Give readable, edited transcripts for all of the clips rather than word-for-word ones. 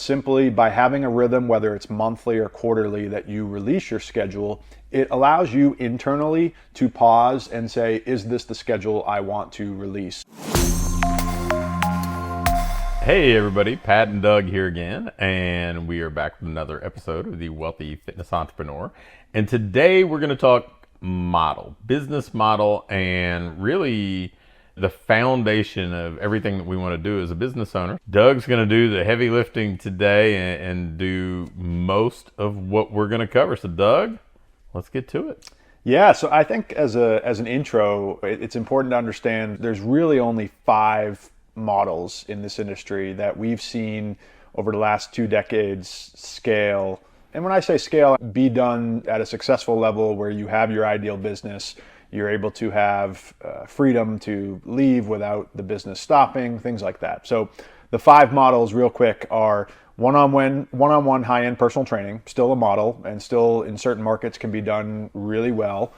simply by having a rhythm, whether it's monthly or quarterly, that you release your schedule, it allows you internally to pause and say, is this the schedule I want to release? Hey everybody, Pat and Doug here again, and we are back with another episode of the Wealthy Fitness Entrepreneur. And today we're going to talk business model, and really the foundation of everything that we want to do as a business owner. Doug's going to do the heavy lifting today and do most of what we're going to cover. So Doug, let's get to it. Yeah, so I think as an intro, it's important to understand there's really only 5 models in this industry that we've seen over the last 2 decades scale. And when I say scale, be done at a successful level where you have your ideal business, you're able to have freedom to leave without the business stopping, things like that. So the 5 models real quick are one-on-one high-end personal training, still a model and still in certain markets can be done really well.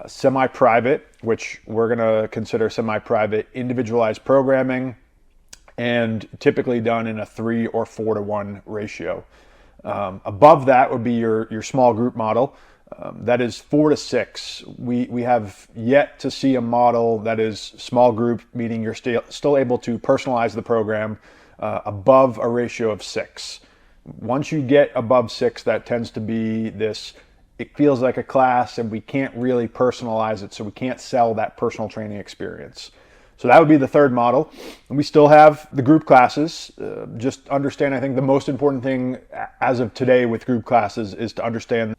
Semi-private, which we're going to consider semi-private individualized programming, and typically done in a 3 or 4 to 1 ratio. Above that would be your small group model. That is 4 to 6. We have yet to see a model that is small group, meaning you're still able to personalize the program above a ratio of 6. Once you get above 6, that tends to be this, it feels like a class and we can't really personalize it, so we can't sell that personal training experience. So that would be the third model. And we still have the group classes. Just understand, I think the most important thing as of today with group classes is to understand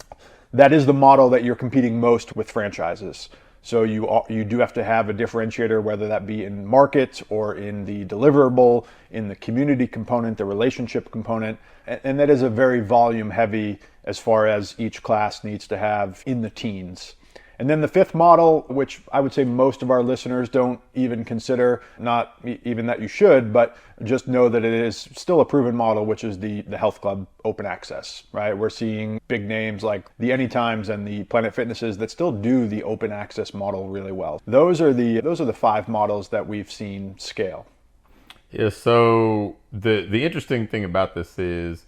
that is the model that you're competing most with franchises. So you do have to have a differentiator, whether that be in market or in the deliverable, in the community component, the relationship component. And that is a very volume heavy as far as each class needs to have in the teens. And then the 5th model, which I would say most of our listeners don't even consider, not even that you should, but just know that it is still a proven model, which is the health club open access, right? We're seeing big names like the Anytimes and the Planet Fitnesses that still do the open access model really well. Those are the 5 models that we've seen scale. Yeah, so the interesting thing about this is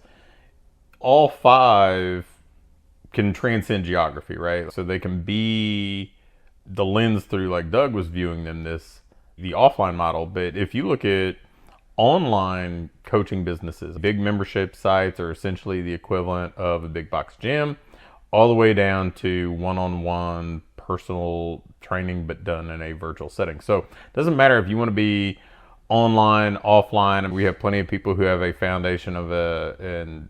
all 5 can transcend geography, right? So they can be the lens through, like Doug was viewing them, the offline model. But if you look at online coaching businesses, big membership sites are essentially the equivalent of a big box gym, all the way down to one-on-one personal training, but done in a virtual setting. So it doesn't matter if you want to be online, offline, and we have plenty of people who have a foundation of an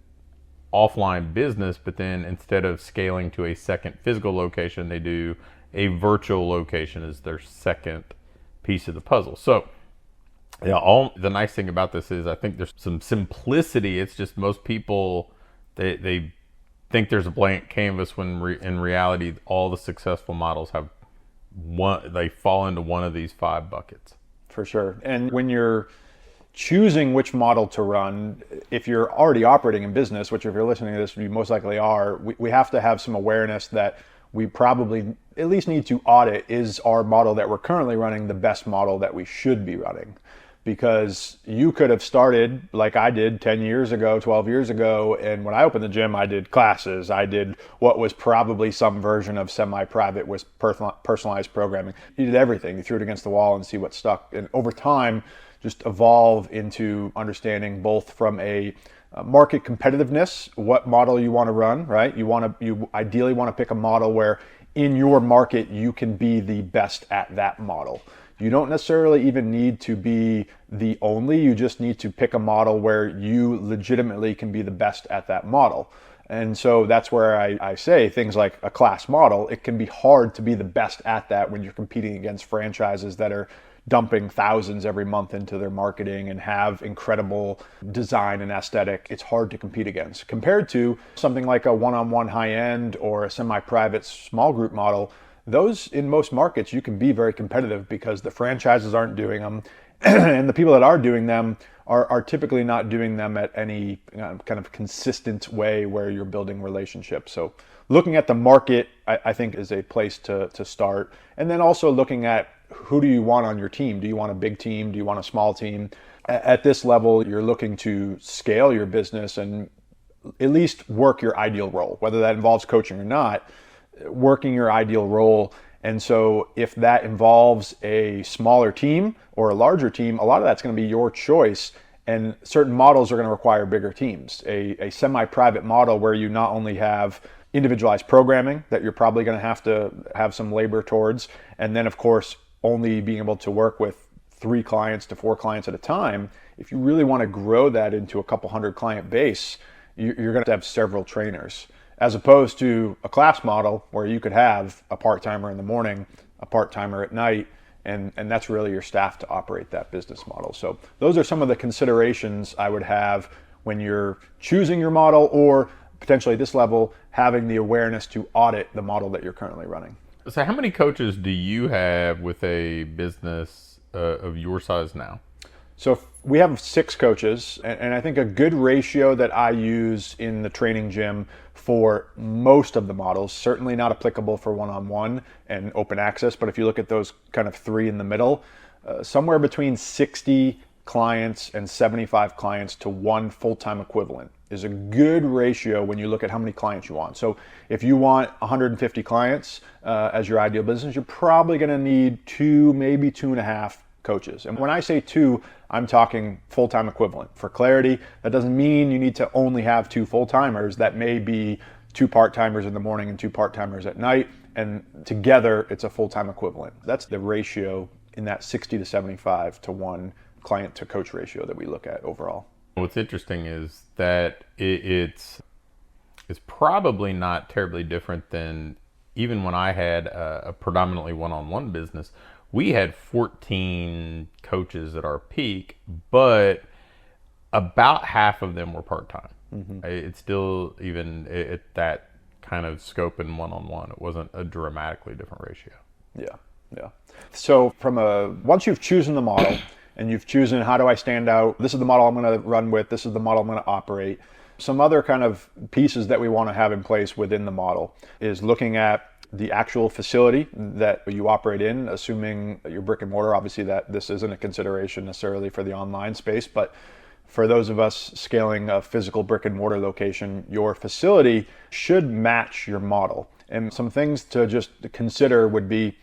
offline business, but then instead of scaling to a second physical location, they do a virtual location as their second piece of the puzzle. So yeah, the nice thing about this is I think there's some simplicity. It's just most people, they think there's a blank canvas when in reality, all the successful models have they fall into one of these 5 buckets. For sure. And when you're choosing which model to run, if you're already operating in business, which if you're listening to this, you most likely are, we have to have some awareness that we probably at least need to audit, is our model that we're currently running the best model that we should be running? Because you could have started like I did 10 years ago, 12 years ago, and when I opened the gym, I did classes. I did what was probably some version of semi-private with personalized programming. You did everything. You threw it against the wall and see what stuck. And over time, just evolve into understanding both from a market competitiveness, what model you want to run, right? You ideally want to pick a model where in your market you can be the best at that model. You don't necessarily even need to be the only, you just need to pick a model where you legitimately can be the best at that model. And so that's where I say things like a class model, it can be hard to be the best at that when you're competing against franchises that are dumping thousands every month into their marketing and have incredible design and aesthetic. It's hard to compete against compared to something like a one-on-one high-end or a semi-private small group model. Those in most markets you can be very competitive because the franchises aren't doing them and the people that are doing them are typically not doing them at any kind of consistent way where you're building relationships. So looking at the market, I think, is a place to start. And then also looking at who do you want on your team? Do you want a big team? Do you want a small team? At this level, you're looking to scale your business and at least work your ideal role, whether that involves coaching or not, working your ideal role. And so if that involves a smaller team or a larger team, a lot of that's going to be your choice. And certain models are going to require bigger teams. A semi-private model where you not only have individualized programming that you're probably going to have some labor towards, and then of course only being able to work with 3 clients to 4 clients at a time. If you really want to grow that into a couple hundred client base, you're going to have several trainers, as opposed to a class model where you could have a part-timer in the morning, a part-timer at night, and that's really your staff to operate that business model. So those are some of the considerations I would have when you're choosing your model, or potentially at this level, having the awareness to audit the model that you're currently running. So how many coaches do you have with a business of your size now? So we have 6 coaches, and I think a good ratio that I use in the training gym for most of the models, certainly not applicable for one-on-one and open access, but if you look at those kind of 3 in the middle, somewhere between 60 clients and 75 clients to 1 full-time equivalent is a good ratio when you look at how many clients you want. So if you want 150 clients as your ideal business, you're probably going to need 2, maybe 2.5 coaches. And when I say 2, I'm talking full-time equivalent. For clarity, that doesn't mean you need to only have 2 full-timers. That may be 2 part-timers in the morning and 2 part-timers at night, and together it's a full-time equivalent. That's the ratio in that 60 to 75 to 1 client to coach ratio that we look at overall. What's interesting is that it's probably not terribly different than even when I had a predominantly one-on-one business. We had 14 coaches at our peak, but about half of them were part-time. Mm-hmm. It's still, even at that kind of scope in one-on-one, it wasn't a dramatically different ratio. Yeah. So once you've chosen the model and you've chosen how do I stand out, this is the model I'm going to run with, this is the model I'm going to operate, some other kind of pieces that we want to have in place within the model is looking at the actual facility that you operate in, assuming that you're brick and mortar. Obviously that this isn't a consideration necessarily for the online space, but for those of us scaling a physical brick and mortar location, your facility should match your model. And some things to just consider would be,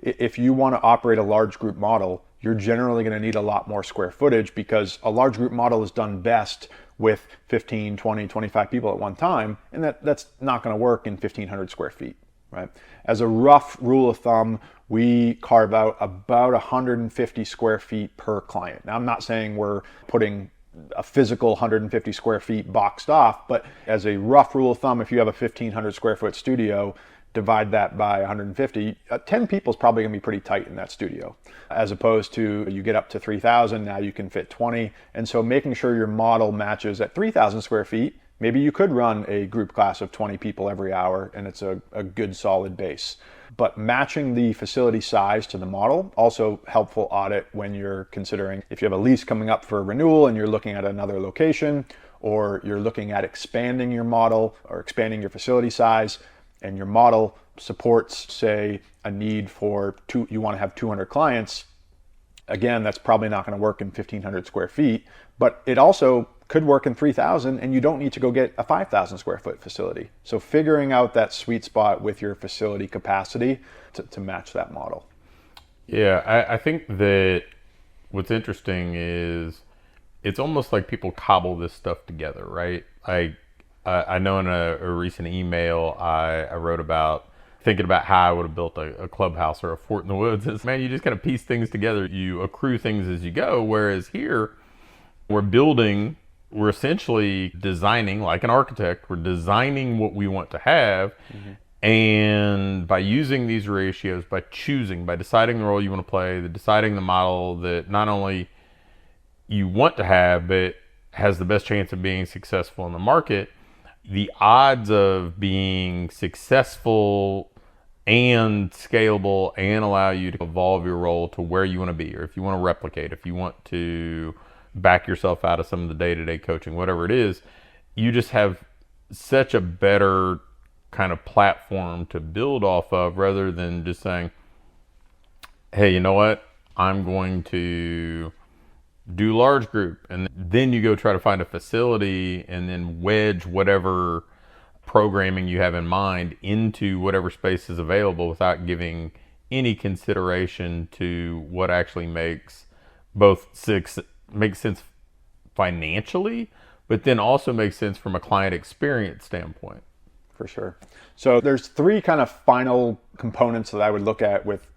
if you want to operate a large group model, you're generally going to need a lot more square footage, because a large group model is done best with 15, 20, 25 people at one time, and that's not going to work in 1,500 square feet. Right? As a rough rule of thumb, we carve out about 150 square feet per client. Now, I'm not saying we're putting a physical 150 square feet boxed off, but as a rough rule of thumb, if you have a 1,500 square foot studio, divide that by 150, 10 people is probably going to be pretty tight in that studio. As opposed to you get up to 3,000, now you can fit 20. And so making sure your model matches at 3,000 square feet, maybe you could run a group class of 20 people every hour and it's a good solid base. But matching the facility size to the model, also helpful audit when you're considering if you have a lease coming up for renewal and you're looking at another location, or you're looking at expanding your model or expanding your facility size, and your model supports, say, a need for you want to have 200 clients. Again, that's probably not going to work in 1,500 square feet, but it also could work in 3,000, and you don't need to go get a 5,000 square foot facility. So figuring out that sweet spot with your facility capacity to match that model. Yeah, I think that what's interesting is it's almost like people cobble this stuff together, right? I know in a recent email I wrote about thinking about how I would have built a clubhouse or a fort in the woods. It's, man, you just kind of piece things together. You accrue things as you go, whereas here we're essentially designing, like an architect, we're designing what we want to have. Mm-hmm. And by using these ratios, by deciding the role you want to play, deciding the model that not only you want to have, but has the best chance of being successful in the market, the odds of being successful and scalable and allow you to evolve your role to where you want to be, or if you want to replicate, if you want to back yourself out of some of the day-to-day coaching, whatever it is, you just have such a better kind of platform to build off of, rather than just saying, hey, you know what, I'm going to do large group, and then you go try to find a facility and then wedge whatever programming you have in mind into whatever space is available without giving any consideration to what actually makes sense financially, but then also makes sense from a client experience standpoint. For sure. So there's three kind of final components that I would look at with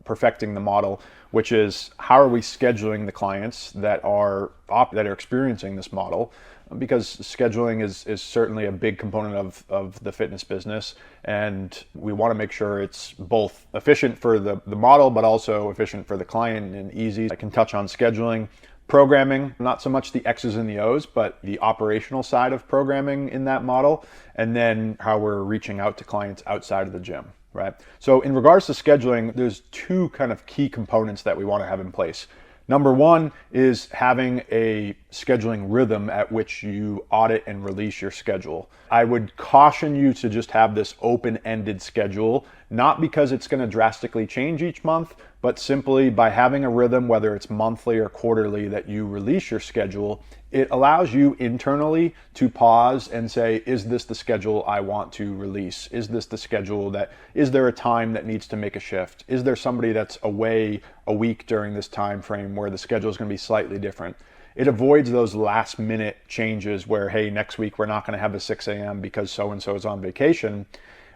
perfecting the model, which is how are we scheduling the clients that are experiencing this model, because scheduling is certainly a big component of the fitness business, and we want to make sure it's both efficient for the model but also efficient for the client and easy. I can touch on scheduling. Programming, not so much the X's and the O's, but the operational side of programming in that model, and then how we're reaching out to clients outside of the gym, right? So in regards to scheduling, there's two kind of key components that we want to have in place. Number one is having a scheduling rhythm at which you audit and release your schedule. I would caution you to just have this open-ended schedule, not because it's going to drastically change each month, but simply by having a rhythm, whether it's monthly or quarterly, that you release your schedule. It allows you internally to pause and say, is this the schedule I want to release? Is this the schedule is there a time that needs to make a shift? Is there somebody that's away a week during this time frame where the schedule is going to be slightly different? It avoids those last minute changes where, hey, next week we're not going to have a 6 a.m. because so-and-so is on vacation,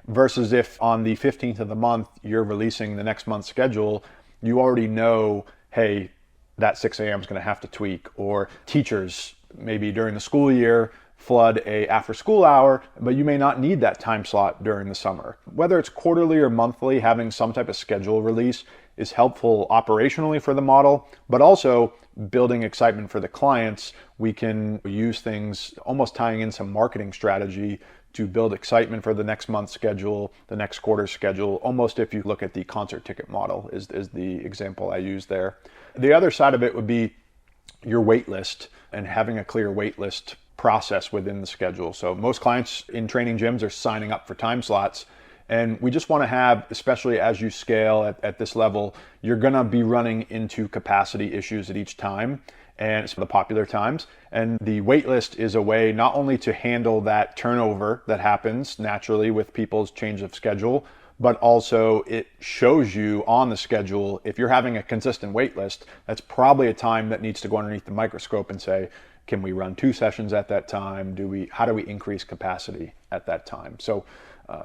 versus if on the 15th of the month you're releasing the next month's schedule, you already know, hey, that 6 a.m. is going to have to tweak. Or teachers, maybe during the school year, flood a after school hour, but you may not need that time slot during the summer. Whether it's quarterly or monthly, having some type of schedule release is helpful operationally for the model, but also building excitement for the clients. We can use things almost tying in some marketing strategy to build excitement for the next month's schedule, the next quarter's schedule. Almost, if you look at the concert ticket model, is the example I use there. The other side of it would be your wait list and having a clear wait list process within the schedule. So most clients in training gyms are signing up for time slots, and we just want to have, especially as you scale at this level, you're going to be running into capacity issues at each time, and it's the popular times. And the wait list is a way not only to handle that turnover that happens naturally with people's change of schedule, but also it shows you on the schedule, if you're having a consistent wait list, that's probably a time that needs to go underneath the microscope and say, can we run 2 sessions at that time? How do we increase capacity at that time? So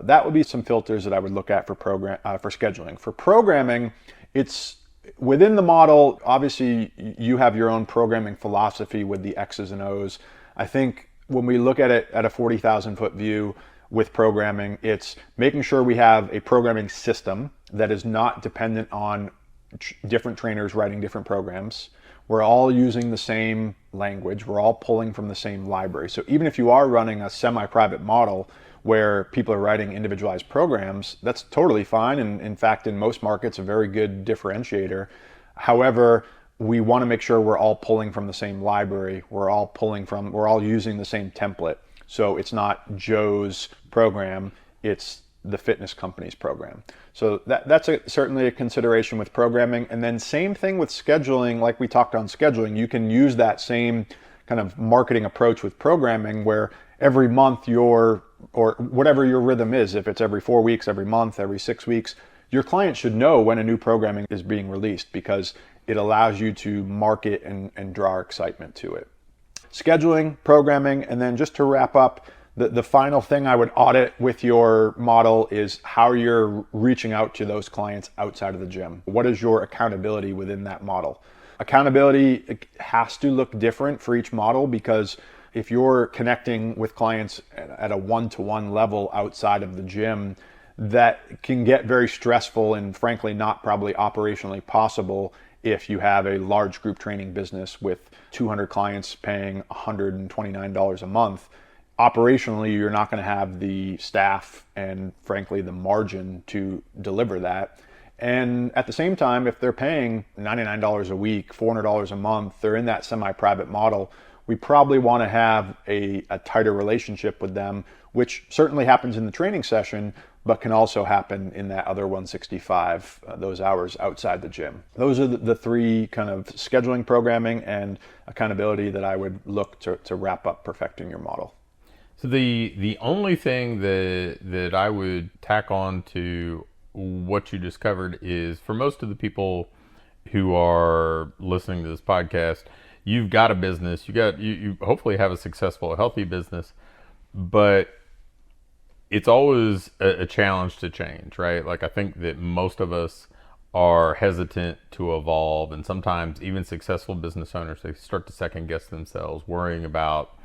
that would be some filters that I would look at for scheduling. For programming, it's within the model. Obviously, you have your own programming philosophy with the X's and O's. I think when we look at it at a 40,000-foot view with programming, it's making sure we have a programming system that is not dependent on different trainers writing different programs. We're all using the same language. We're all pulling from the same library. So even if you are running a semi-private model where people are writing individualized programs, that's totally fine. And in fact, in most markets, a very good differentiator. However, we want to make sure we're all pulling from the same library. We're all using the same template. So it's not Joe's program, it's the fitness company's program. So that's certainly a consideration with programming. And then same thing with scheduling. Like we talked on scheduling, you can use that same kind of marketing approach with programming, where every month or whatever your rhythm is, if it's every 4 weeks, every month, every 6 weeks, your client should know when a new programming is being released, because it allows you to market and draw excitement to it. Scheduling, programming, and then just to wrap up, the final thing I would audit with your model is how you're reaching out to those clients outside of the gym. What is your accountability within that model? Accountability has to look different for each model, because if you're connecting with clients at a one-to-one level outside of the gym, that can get very stressful and frankly not probably operationally possible if you have a large group training business with 200 clients paying $129 a month. Operationally, you're not going to have the staff and frankly the margin to deliver that. And at the same time, if they're paying $99 a week, $400 a month, they're in that semi-private model, we probably want to have a tighter relationship with them, which certainly happens in the training session, but can also happen in that other 165, those hours outside the gym. Those are the three kind of scheduling, programming, and accountability that I would look to wrap up perfecting your model. So the only thing that I would tack on to what you just covered is, for most of the people who are listening to this podcast, you've got a business, you hopefully have a successful, healthy business, but it's always a challenge to change, right? Like, I think that most of us are hesitant to evolve, and sometimes even successful business owners, they start to second guess themselves, worrying about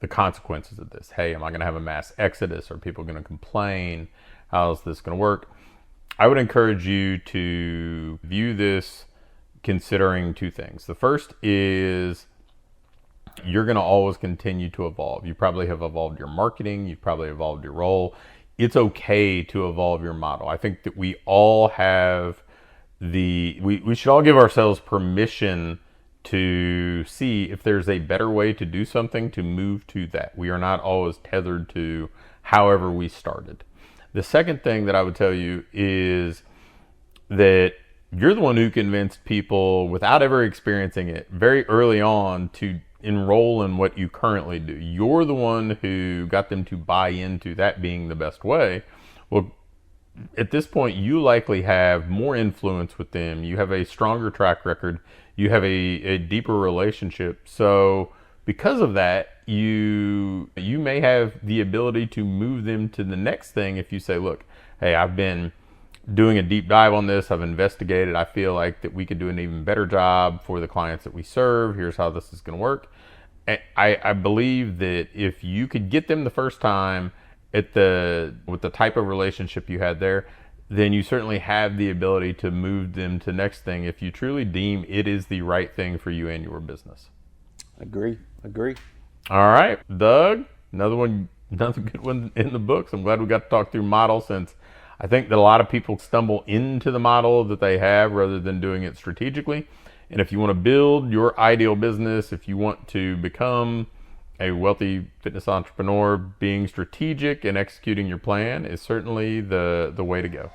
the consequences of this. Hey, am I going to have a mass exodus? Are people going to complain? How's this going to work? I would encourage you to view this considering two things. The first is, you're going to always continue to evolve. You probably have evolved your marketing. You've probably evolved your role. It's okay to evolve your model. I think that we all have we should all give ourselves permission to see if there's a better way to do something, to move to that. We are not always tethered to however we started. The second thing that I would tell you is that you're the one who convinced people, without ever experiencing it, very early on, to enroll in what you currently do. You're the one who got them to buy into that being the best way. Well, at this point, you likely have more influence with them. You have a stronger track record. You have a deeper relationship. So because of that, you may have the ability to move them to the next thing if you say, look, hey, I've been doing a deep dive on this. I've investigated. I feel like that we could do an even better job for the clients that we serve. Here's how this is going to work. I believe that if you could get them the first time with the type of relationship you had there, then you certainly have the ability to move them to the next thing if you truly deem it is the right thing for you and your business. Agree. All right, Doug, another good one in the books. I'm glad we got to talk through model, since I think that a lot of people stumble into the model that they have rather than doing it strategically. And if you want to build your ideal business, if you want to become a wealthy fitness entrepreneur, being strategic and executing your plan is certainly the way to go.